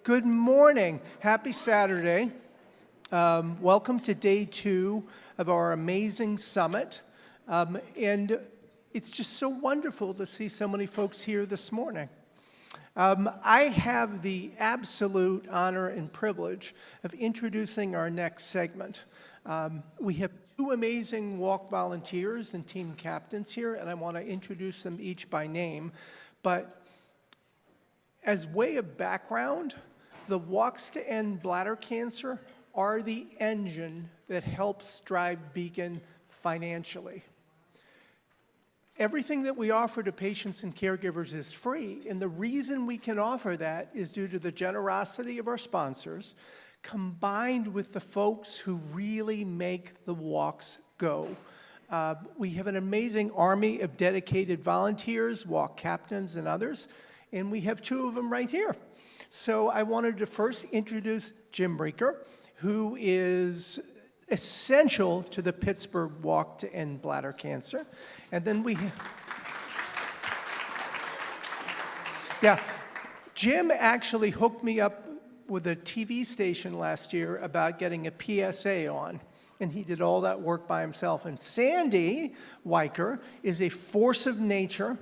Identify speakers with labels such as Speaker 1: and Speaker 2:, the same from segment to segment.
Speaker 1: Good morning. Happy Saturday. Welcome to day 2 of our amazing summit. And it's just so wonderful to see so many folks here this morning. I have the absolute honor and privilege of introducing our next segment. We have 2 amazing walk volunteers and team captains here, and I want to introduce them each by name. But as way of background, the Walks to End Bladder Cancer are the engine that helps drive BCAN financially. Everything that we offer to patients and caregivers is free, and the reason we can offer that is due to the generosity of our sponsors, combined with the folks who really make the walks go. We have an amazing army of dedicated volunteers, walk captains, and others, and we have 2 of them right here. So I wanted to first introduce Jim Rieker, who is essential to the Pittsburgh Walk to End Bladder Cancer. And then Jim actually hooked me up with a TV station last year about getting a PSA on, and he did all that work by himself. And Sandy Weicher is a force of nature,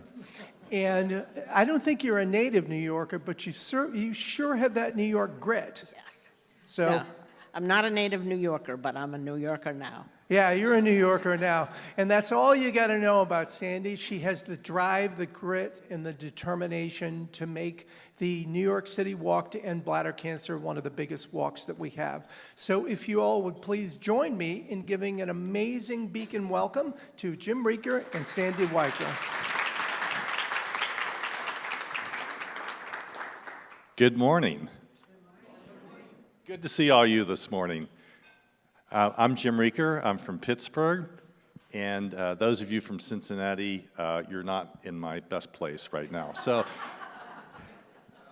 Speaker 1: and I don't think you're a native New Yorker, but you sure have that New York grit.
Speaker 2: Yes.
Speaker 1: So.
Speaker 2: Yeah. I'm not a native New Yorker, but I'm a New Yorker now.
Speaker 1: Yeah, you're a New Yorker now. And that's all you got to know about Sandy. She has the drive, the grit, and the determination to make the New York City Walk to End Bladder Cancer one of the biggest walks that we have. So if you all would please join me in giving an amazing BCAN welcome to Jim Rieker and Sandy Weicher.
Speaker 3: Good morning. Good to see all you this morning. I'm Jim Rieker. I'm from Pittsburgh, and those of you from Cincinnati, you're not in my best place right now. So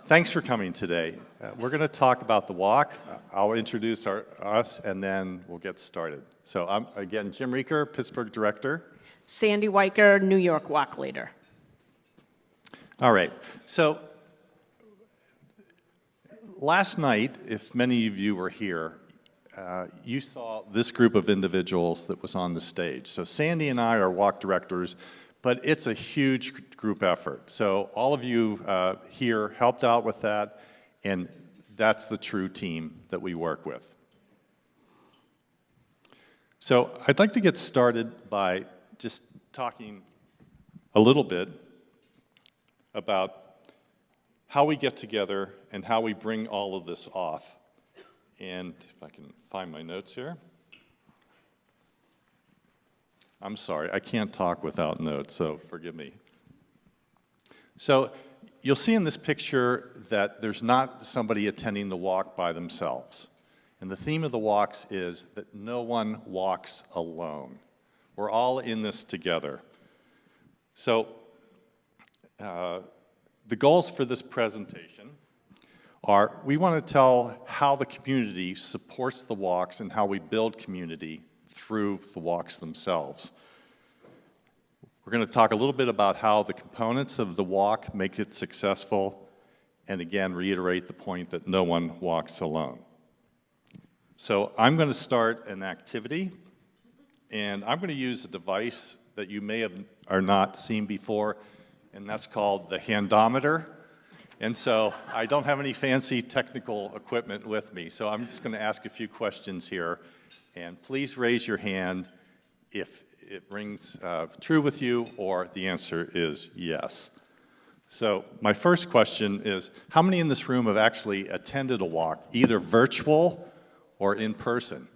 Speaker 3: thanks for coming today. We're going to talk about the walk. I'll introduce us, and then we'll get started. So I'm, again, Jim Rieker, Pittsburgh Director.
Speaker 2: Sandy Weicher, New York Walk Leader.
Speaker 3: All right. So last night, if many of you were here, you saw this group of individuals that was on the stage. So Sandy and I are walk directors, but it's a huge group effort. So all of you here helped out with that, and that's the true team that we work with. So I'd like to get started by just talking a little bit about how we get together and how we bring all of this off. And if I can find my notes here. I'm sorry, I can't talk without notes, so forgive me. So you'll see in this picture that there's not somebody attending the walk by themselves. And the theme of the walks is that no one walks alone. We're all in this together. So the goals for this presentation are we want to tell how the community supports the walks and how we build community through the walks themselves. We're going to talk a little bit about how the components of the walk make it successful, and again, reiterate the point that no one walks alone. So I'm going to start an activity, and I'm going to use a device that you may have or not seen before, and that's called the handometer. And so I don't have any fancy technical equipment with me, so I'm just going to ask a few questions here. And please raise your hand if it rings true with you or the answer is yes. So my first question is, how many in this room have actually attended a walk, either virtual or in person?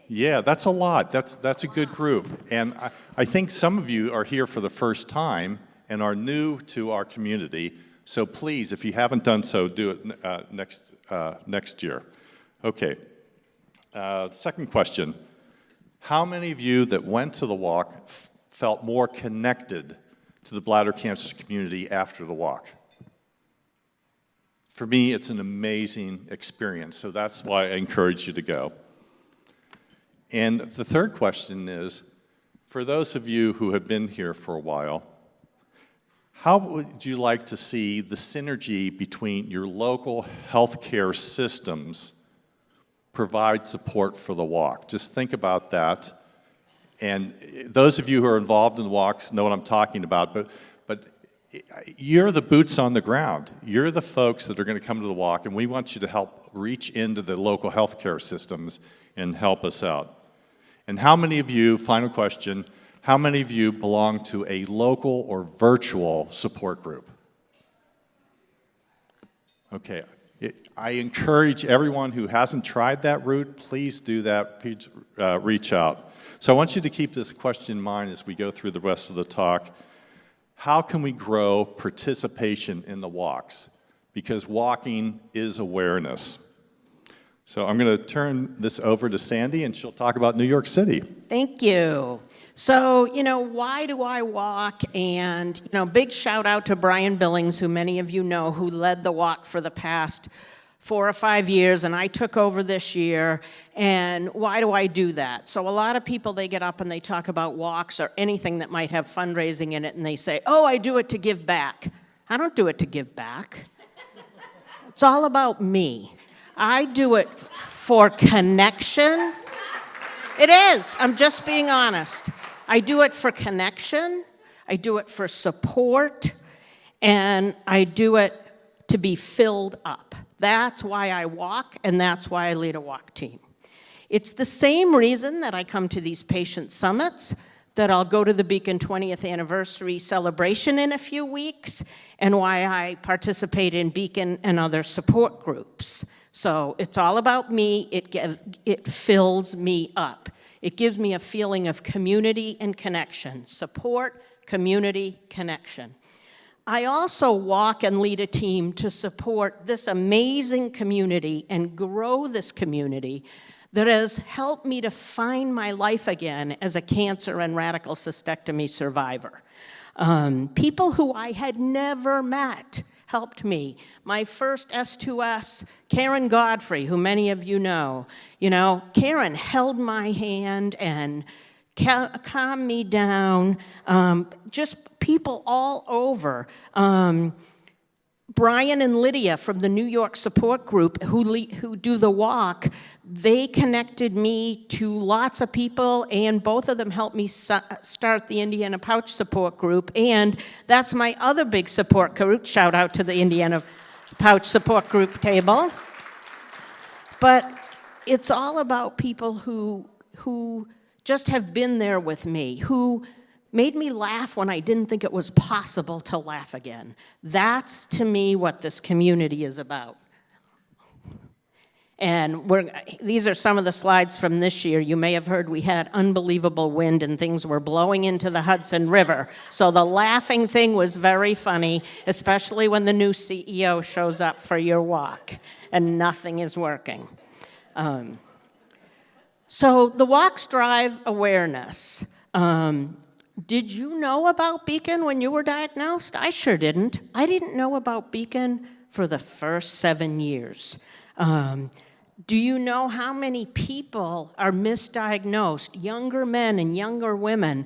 Speaker 3: Yeah, that's a lot. That's a good group. And I think some of you are here for the first time and are new to our community. So please, if you haven't done so, do it next year. Okay. Second question. How many of you that went to the walk felt more connected to the bladder cancer community after the walk? For me, it's an amazing experience, so that's why I encourage you to go. And the third question is, for those of you who have been here for a while, how would you like to see the synergy between your local healthcare systems provide support for the walk? Just think about that. And those of you who are involved in the walks know what I'm talking about, but you're the boots on the ground. You're the folks that are going to come to the walk, and we want you to help reach into the local healthcare systems and help us out. And how many of you, final question, how many of you belong to a local or virtual support group? Okay. I encourage everyone who hasn't tried that route, please do that, please, reach out. So I want you to keep this question in mind as we go through the rest of the talk. How can we grow participation in the walks? Because walking is awareness. So I'm going to turn this over to Sandy, and she'll talk about New York City.
Speaker 2: Thank you. So, why do I walk? And, big shout out to Brian Billings, who many of you know, who led the walk for the past 4 or 5 years, and I took over this year. And why do I do that? So a lot of people, they get up and they talk about walks or anything that might have fundraising in it, and they say, oh, I do it to give back. I don't do it to give back. It's all about me. I do it for connection. It is. I'm just being honest. I do it for connection. I do it for support. And I do it to be filled up. That's why I walk, and that's why I lead a walk team. It's the same reason that I come to these patient summits, that I'll go to the BCAN 20th anniversary celebration in a few weeks, and why I participate in BCAN and other support groups. So it's all about me. It fills me up. It gives me a feeling of community and connection. Support, community, connection. I also walk and lead a team to support this amazing community and grow this community that has helped me to find my life again as a cancer and radical cystectomy survivor. People who I had never met helped me. My first S2S, Karen Godfrey, who many of you know, Karen held my hand and calmed me down. Just people all over. Brian and Lydia from the New York support group who do the walk, they connected me to lots of people, and both of them helped me start the Indiana Pouch support group, and that's my other big support group. Shout out to the Indiana Pouch support group table. But it's all about people who just have been there with me, who made me laugh when I didn't think it was possible to laugh again. That's, to me, what this community is about. And these are some of the slides from this year. You may have heard we had unbelievable wind and things were blowing into the Hudson River. So the laughing thing was very funny, especially when the new CEO shows up for your walk and nothing is working. So the walks drive awareness. Did you know about BCAN when you were diagnosed? I sure didn't. I didn't know about BCAN for the first 7 years. Do you know how many people are misdiagnosed, younger men and younger women,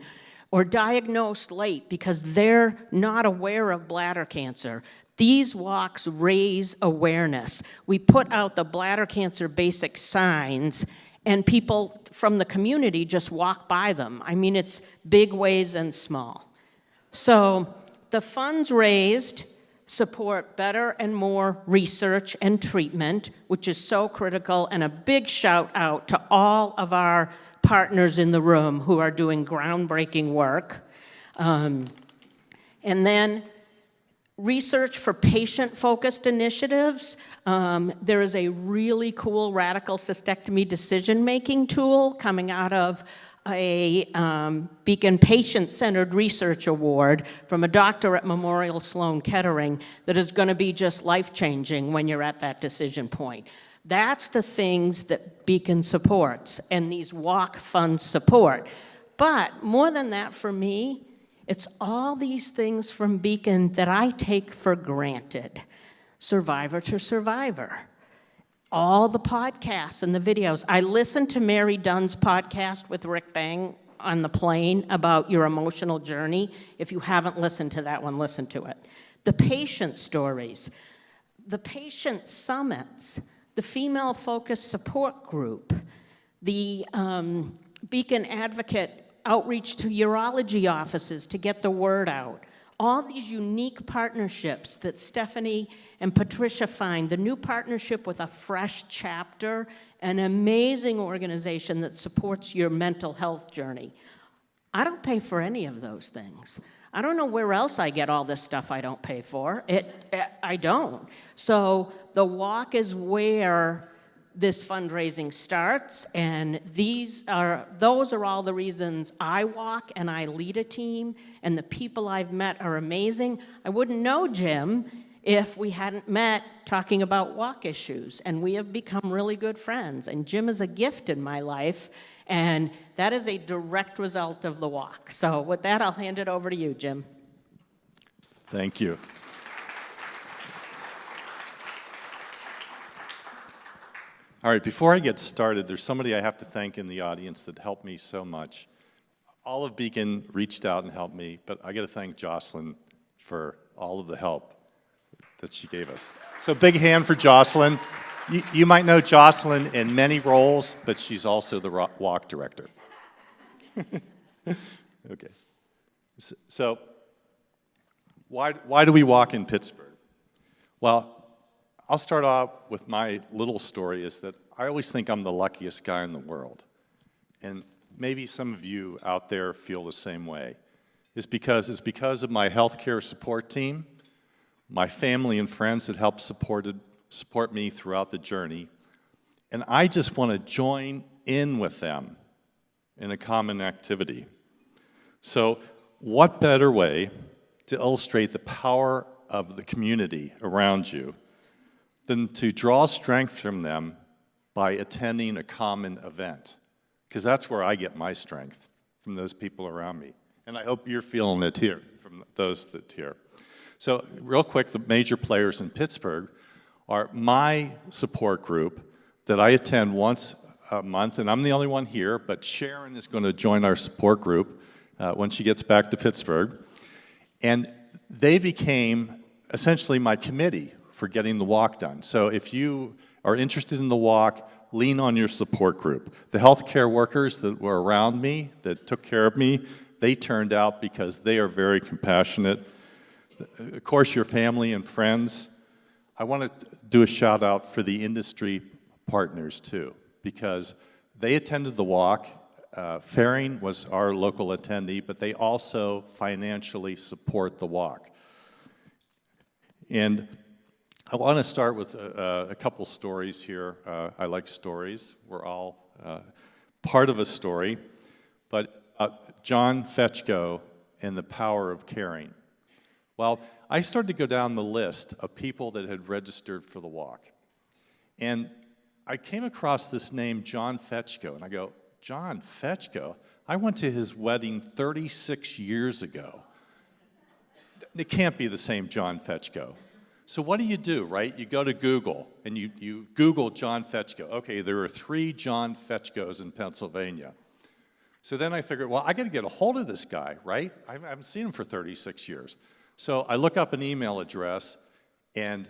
Speaker 2: or diagnosed late because they're not aware of bladder cancer? These walks raise awareness. We put out the bladder cancer basic signs, and people from the community just walk by them. I mean, it's big ways and small. So the funds raised support better and more research and treatment, which is so critical, and a big shout out to all of our partners in the room who are doing groundbreaking work. And then research for patient-focused initiatives. There is a really cool radical cystectomy decision-making tool coming out of a BCAN Patient-Centered Research Award from a doctor at Memorial Sloan Kettering that is going to be just life-changing when you're at that decision point. That's the things that BCAN supports and these walk funds support. But more than that for me, it's all these things from BCAN that I take for granted. Survivor to Survivor. All the podcasts and the videos. I listen to Mary Dunn's podcast with Rick Bang on the plane about your emotional journey. If you haven't listened to that one, listen to it. The patient stories, the patient summits, the female-focused support group, the BCAN advocate outreach to urology offices to get the word out. All these unique partnerships that Stephanie and Patricia find, the new partnership with A Fresh Chapter, an amazing organization that supports your mental health journey. I don't pay for any of those things. I don't know where else I get all this stuff I don't pay for. I don't. So the walk is where this fundraising starts, and those are all the reasons I walk and I lead a team, and the people I've met are amazing. I wouldn't know Jim if we hadn't met talking about walk issues, and we have become really good friends, and Jim is a gift in my life, and that is a direct result of the walk. So with that, I'll hand it over to you, Jim.
Speaker 3: Thank you. All right, before I get started, there's somebody I have to thank in the audience that helped me so much. All of BCAN reached out and helped me, but I got to thank Jocelyn for all of the help that she gave us. So big hand for Jocelyn. You might know Jocelyn in many roles, but she's also the walk director. Okay. So why do we walk in Pittsburgh? Well, I'll start off with my little story is that I always think I'm the luckiest guy in the world. And maybe some of you out there feel the same way. It's because of my healthcare support team, my family and friends that helped support me throughout the journey, and I just want to join in with them in a common activity. So what better way to illustrate the power of the community around you than to draw strength from them by attending a common event? Because that's where I get my strength, from those people around me. And I hope you're feeling it here, from those that here. So real quick, the major players in Pittsburgh are my support group that I attend once a month, and I'm the only one here, but Sharon is going to join our support group when she gets back to Pittsburgh. And they became essentially my committee for getting the walk done. So if you are interested in the walk, lean on your support group. The healthcare workers that were around me, that took care of me, they turned out because they are very compassionate. Of course, your family and friends. I want to do a shout out for the industry partners too, because they attended the walk. Faring was our local attendee, but they also financially support the walk. And I want to start with a couple stories here. I like stories. We're all part of a story. But John Fetchko and the power of caring. Well, I started to go down the list of people that had registered for the walk. And I came across this name, John Fetchko, and I go, John Fetchko? I went to his wedding 36 years ago. It can't be the same John Fetchko. So what do, right? You go to Google, and you Google John Fetchko. Okay, there are 3 John Fetchkos in Pennsylvania. So then I figured, well, I got to get a hold of this guy, right? I haven't seen him for 36 years. So I look up an email address, and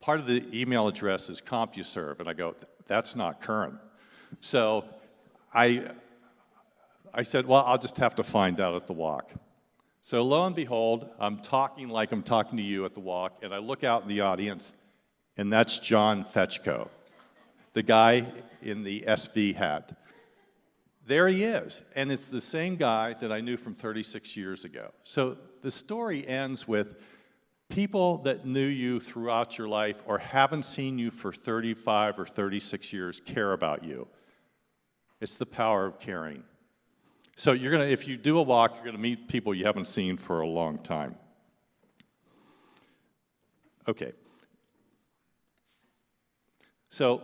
Speaker 3: part of the email address is CompuServe, and I go, that's not current. So I said, well, I'll just have to find out at the walk. So lo and behold, I'm talking like I'm talking to you at the walk, and I look out in the audience, and that's John Fetchko, the guy in the SV hat. There he is, and it's the same guy that I knew from 36 years ago. So the story ends with people that knew you throughout your life or haven't seen you for 35 or 36 years care about you. It's the power of caring. So if you do a walk, you're gonna meet people you haven't seen for a long time. Okay. So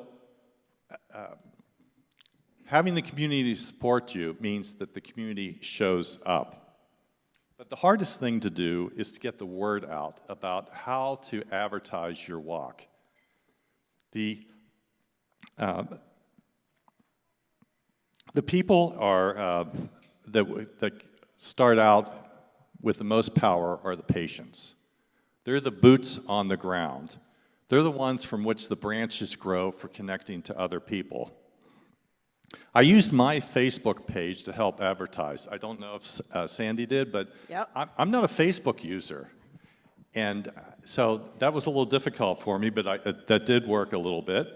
Speaker 3: having the community support you means that the community shows up. But the hardest thing to do is to get the word out about how to advertise your walk. The people are that start out with the most power are the patients. They're the boots on the ground. They're the ones from which the branches grow for connecting to other people. I used my Facebook page to help advertise. I don't know if Sandy did, but
Speaker 2: Yep.
Speaker 3: I'm not a Facebook user. And so that was a little difficult for me, but that did work a little bit.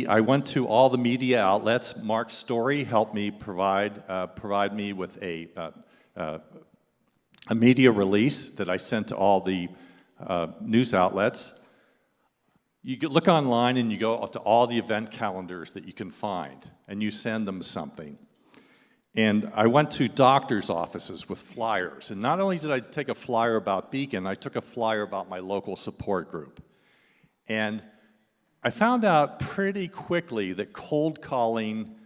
Speaker 3: I went to all the media outlets. Mark's story helped me provide me with a media release that I sent to all the news outlets. You look online and you go to all the event calendars that you can find, and you send them something. And I went to doctors' offices with flyers. And not only did I take a flyer about BCAN, I took a flyer about my local support group. And I found out pretty quickly that cold calling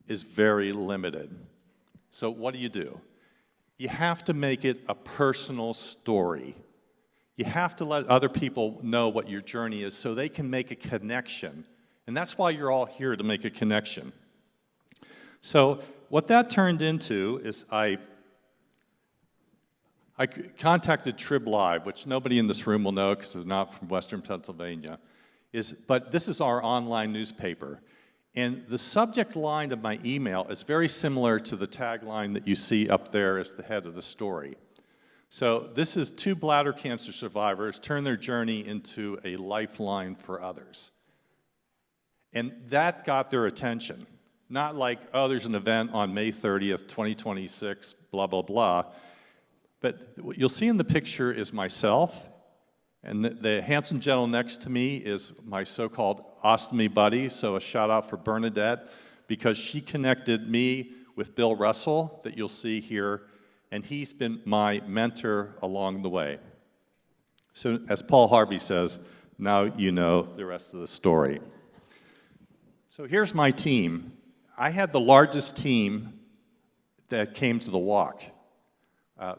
Speaker 3: is very limited. So what do? You have to make it a personal story. You have to let other people know what your journey is so they can make a connection. And that's why you're all here, to make a connection. So what that turned into is I contacted Trib Live, which nobody in this room will know because they're not from Western Pennsylvania. But this is our online newspaper. And the subject line of my email is very similar to the tagline that you see up there as the head of the story. So this is 2 bladder cancer survivors turn their journey into a lifeline for others. And that got their attention. Not like, oh, there's an event on May 30th, 2026, blah, blah, blah. But what you'll see in the picture is myself, and the handsome gentleman next to me is my so-called ostomy buddy, so a shout out for Bernadette, because she connected me with Bill Russell, that you'll see here, and he's been my mentor along the way. So as Paul Harvey says, now you know the rest of the story. So here's my team. I had the largest team that came to the walk.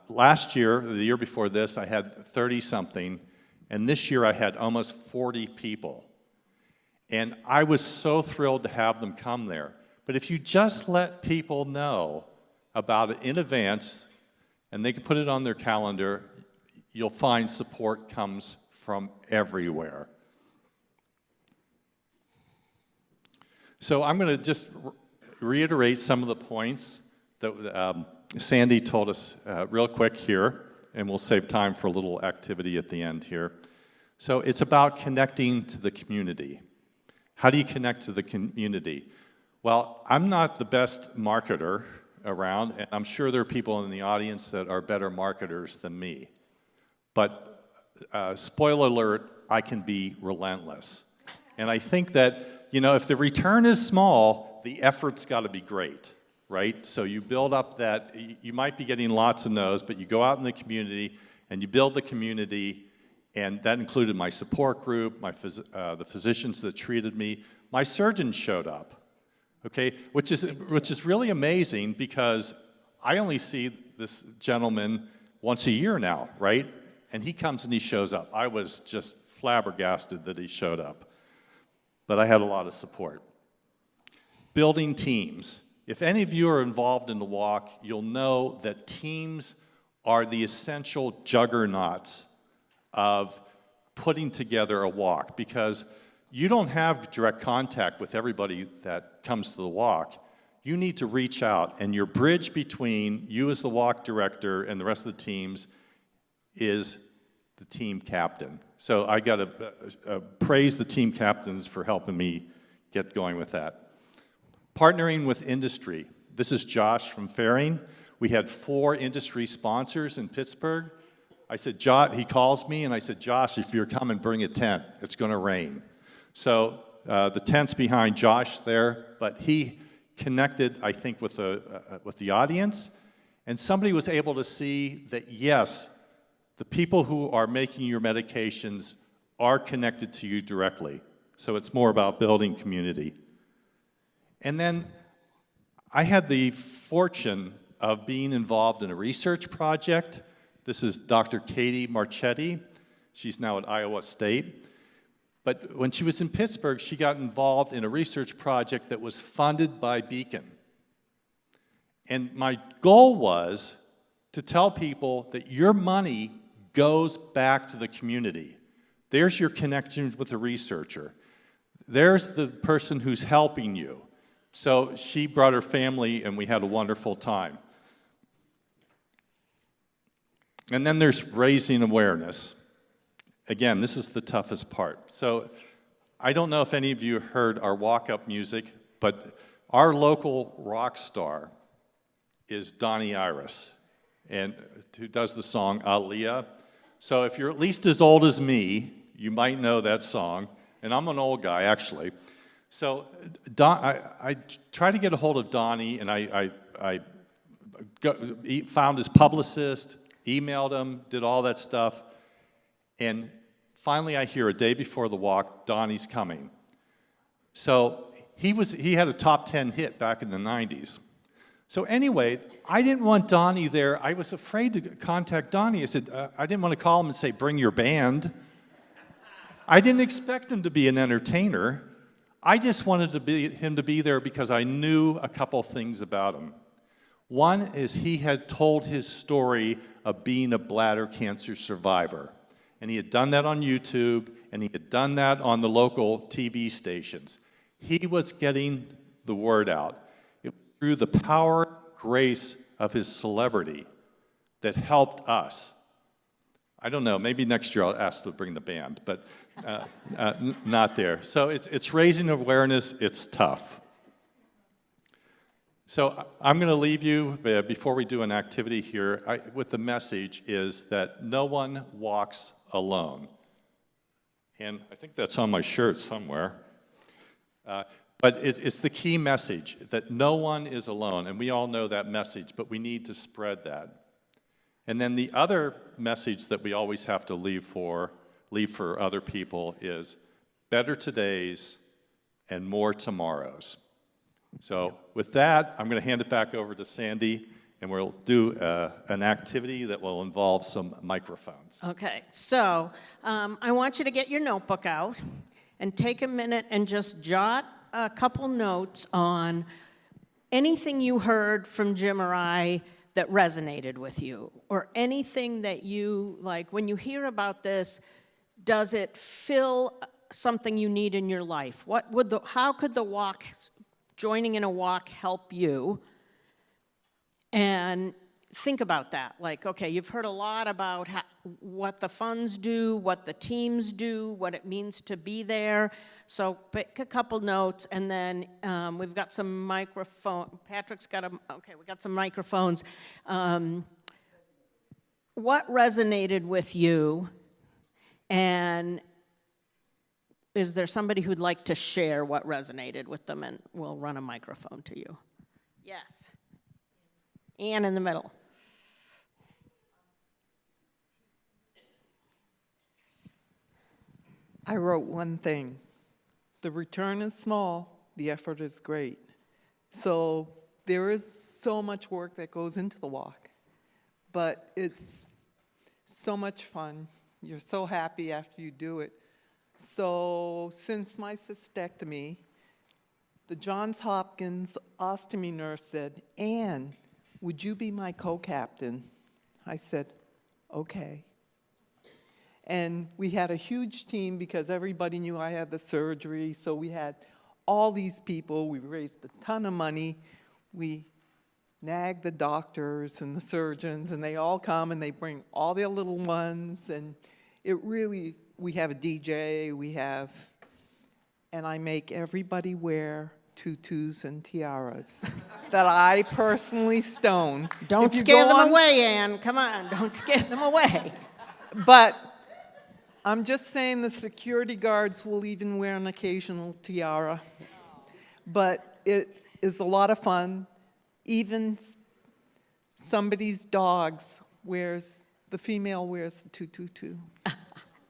Speaker 3: Last year, the year before this, I had 30-something, and this year I had almost 40 people. And I was so thrilled to have them come there. But if you just let people know about it in advance, and they can put it on their calendar, you'll find support comes from everywhere. So I'm going to just reiterate some of the points that Sandy told us real quick here, and we'll save time for a little activity at the end here. So it's about connecting to the community. How do you connect to the community? Well, I'm not the best marketer around, and I'm sure there are people in the audience that are better marketers than me. But spoiler alert, I can be relentless. And I think that, you know, if the return is small, the effort's got to be great, right? So you build up that, you might be getting lots of no's, but you go out in the community and you build the community, and that included my support group, the physicians that treated me. My surgeon showed up. Okay, which is really amazing because I only see this gentleman once a year now, right? And he comes and he shows up. I was just flabbergasted that he showed up. But I had a lot of support. Building teams. If any of you are involved in the walk, you'll know that teams are the essential juggernauts of putting together a walk, because you don't have direct contact with everybody that comes to the walk. You need to reach out, and your bridge between you as the walk director and the rest of the teams is the team captain. So I got to praise the team captains for helping me get going with that. Partnering with industry. This is Josh from Faring. We had 4 industry sponsors in Pittsburgh. I said, he calls me, and I said, Josh, if you're coming, bring a tent. It's going to rain. So the tent's behind Josh there, but he connected, I think, with the audience, and somebody was able to see that, yes, the people who are making your medications are connected to you directly. So it's more about building community. And then I had the fortune of being involved in a research project. This is Dr. Katie Marchetti. She's now at Iowa State. But when she was in Pittsburgh, she got involved in a research project that was funded by BCAN. And my goal was to tell people that your money goes back to the community. There's your connection with the researcher. There's the person who's helping you. So she brought her family, and we had a wonderful time. And then there's raising awareness. Again, this is the toughest part. So I don't know if any of you heard our walk-up music, but our local rock star is Donnie Iris, and who does the song Aaliyah. So if you're at least as old as me, you might know that song, and I'm an old guy, actually. So I tried to get a hold of Donnie, and I found his publicist, emailed him, did all that stuff, and finally I hear a day before the walk, Donnie's coming. So he had a top 10 hit back in the 90s. So anyway, I didn't want Donnie there. I was afraid to contact Donnie. I said, I didn't want to call him and say, bring your band. I didn't expect him to be an entertainer. I just wanted him to be there because I knew a couple things about him. One is he had told his story of being a bladder cancer survivor. And he had done that on YouTube, and he had done that on the local TV stations. He was getting the word out. It was through the power, grace of his celebrity that helped us. I don't know, maybe next year I'll ask to bring the band, but not there. So it's raising awareness, it's tough. So I'm going to leave you, before we do an activity here, with the message is that no one walks alone. And I think that's on my shirt somewhere. But it's the key message, that no one is alone. And we all know that message, but we need to spread that. And then the other message that we always have to leave for other people is better todays and more tomorrows. So with that, I'm going to hand it back over to Sandy, and we'll do an activity that will involve some microphones.
Speaker 2: Okay, so I want you to get your notebook out and take a minute and just jot a couple notes on anything you heard from Jim or I that resonated with you, or anything that you, like, when you hear about this, does it fill something you need in your life? How could the walk, joining in a walk, help you? And think about that. Like, okay, you've heard a lot about what the funds do, what the teams do, what it means to be there. So pick a couple notes, and then we've got some microphone. Patrick's got we got some microphones. What resonated with you? And is there somebody who'd like to share what resonated with them? And we'll run a microphone to you. Yes. Ann in the middle.
Speaker 4: I wrote one thing. The return is small, the effort is great. So there is so much work that goes into the walk, but it's so much fun. You're so happy after you do it. So since my cystectomy, the Johns Hopkins ostomy nurse said, Ann, would you be my co-captain? I said, okay. And we had a huge team because everybody knew I had the surgery, so we had all these people. We raised a ton of money. We nagged the doctors and the surgeons, and they all come and they bring all their little ones, and it really, we have a DJ, and I make everybody wear tutus and tiaras that I personally stone.
Speaker 2: Don't scare them away, Ann. Come on, don't scare them away.
Speaker 4: But I'm just saying the security guards will even wear an occasional tiara. But it is a lot of fun. Even somebody's dogs the female wears a tutu.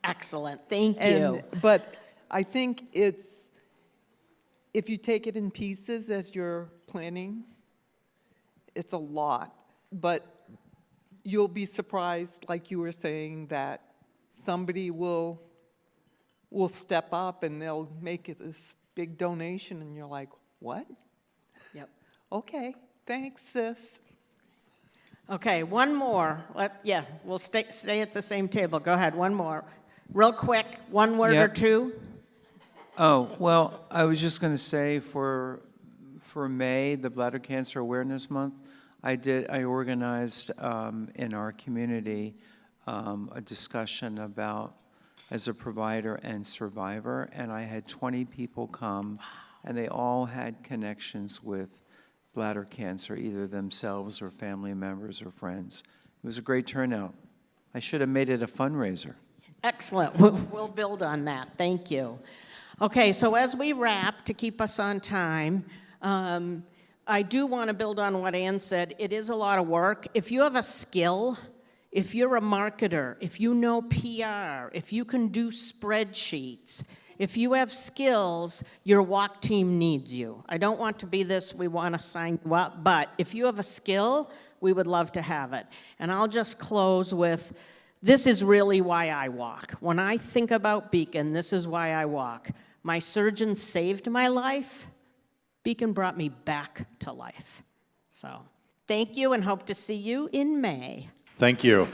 Speaker 2: Excellent, thank you.
Speaker 4: But I think if you take it in pieces as you're planning, it's a lot. But you'll be surprised, like you were saying, that somebody will step up and they'll make it this big donation, and you're like, what?
Speaker 2: Yep.
Speaker 4: Okay. Thanks, sis.
Speaker 2: Okay, one more. Yeah, we'll stay at the same table. Go ahead, one more. Real quick, one word or
Speaker 5: Yep.
Speaker 2: two.
Speaker 5: Oh, well, I was just going to say for May, the Bladder Cancer Awareness Month, I organized in our community a discussion about as a provider and survivor, and I had 20 people come, and they all had connections with bladder cancer, either themselves or family members or friends. It was a great turnout. I should have made it a fundraiser.
Speaker 2: Excellent. We'll build on that. Thank you. Okay, so as we wrap, to keep us on time, I do want to build on what Ann said. It is a lot of work. If you have a skill, if you're a marketer, if you know PR, if you can do spreadsheets, if you have skills, your walk team needs you. I don't want to be this, we want to sign you up, but if you have a skill, we would love to have it. And I'll just close with, this is really why I walk. When I think about Beacon, this is why I walk. My surgeon saved my life. Beacon brought me back to life. So, thank you and hope to see you in May.
Speaker 3: Thank you.